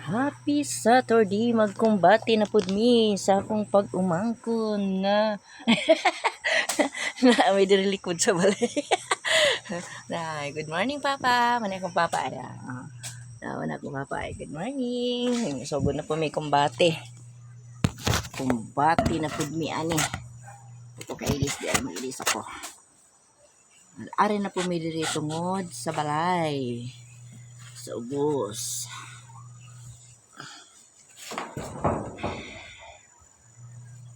Happy Saturday, magkumbati na pud mi sa akong pag-umangkon na na may diri likod sa balay. Na, good morning papa. Manay akong papa ay. Nawan akong papa ay. Good morning. So na po may kumbati. Kumbati na pud mi ani. Ito kay ilis di ay mag-ilis ako. Ari na po mi diri tungod sa balay. Sa ubos.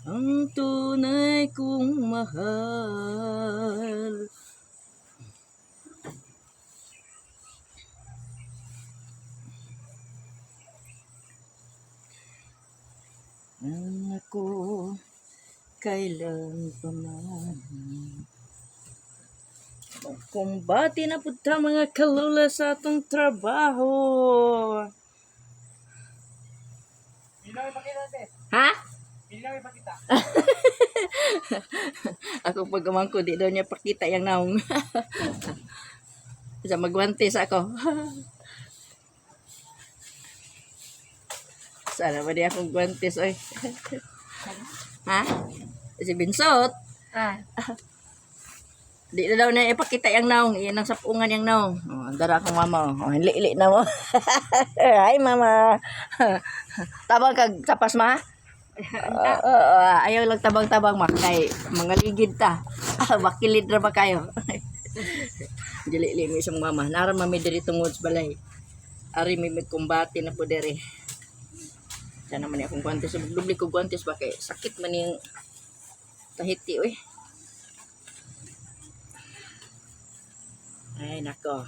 Ang tunay kong mahal. Ang ako kailan pa man. Kumbati na po ta mga kalula sa atong trabaho. Ha? Ako pag ko, di daw niya pakita yung naong. Sa magwantes ako. Sana ba di akong guwantes, oy? Ha? Si Binsot? Di na daw niya ipakita yung naong. Iyan ang sapungan yung naong. Oh, andara akong mama. Oh, hili na mo. Hi, mama. Tabang kag tapas, ma? Ayaw lang tabang-tabang mak kay mga ligid ta. Bakilid ra ba kayo? Dili mi isang mama. Nara mami diri tungod sa balay. Ari mi magkumbati na po diri. Sana man akong guantes, dubli ko guantes ba kay sakit man yung tahiti oy. Ay nako.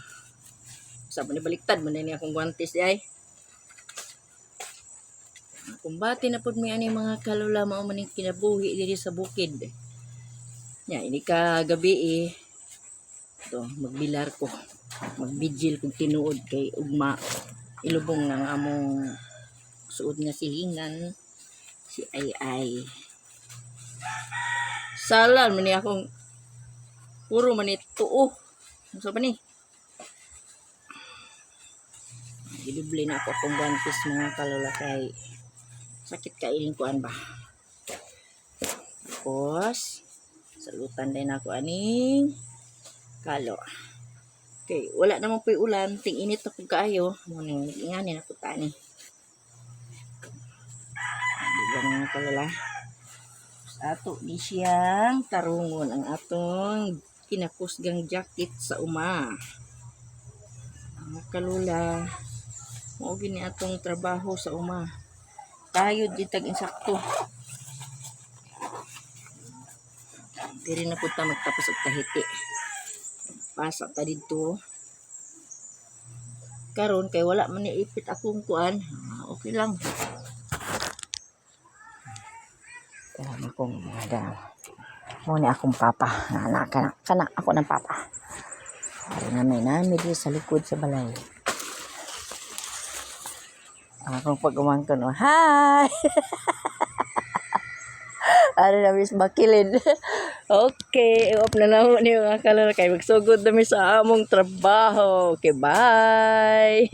Sa man baliktad man ni akong guantes di ay. Kumbati na pud mi ani mga kalula mao man ning kinabuhi diri sa bukid. Nya ini ka gabi to magbilar ko. Magbigil kog tinuod kay ugma ilubong nang among suod nga sihingan si Ay. Salan man ni akong puro man tuo. Unsa ba ni? Gidubli na ako kung guantes mga kalula kay sakit kailing kuan ba. Tapos salutan din ako aning kalo. Okay, wala naman po ulan, ting init ako kaayo. Mo inganin ako tani. Di ba mga kalala? Ato di siyang tarungon ang atong kinakusgang jacket sa uma. Mga kalula, mao gini atong trabaho sa uma. Tayo di tag insakto. Diri na pud ta magtapos og tahiti. Pasa ta didto. Karon kay wala man ni ipit akong kuan. Okay lang. Kaya akong madam. Muna akong papa. Kana ako ng papa. Ay nami di sa likod sa balay. Akong pag-umangkon. Oh, hi! Ano na miss bakilid. Okay, off na naman ni mga kalala kay magsugod na mi sa among trabaho. Okay, bye!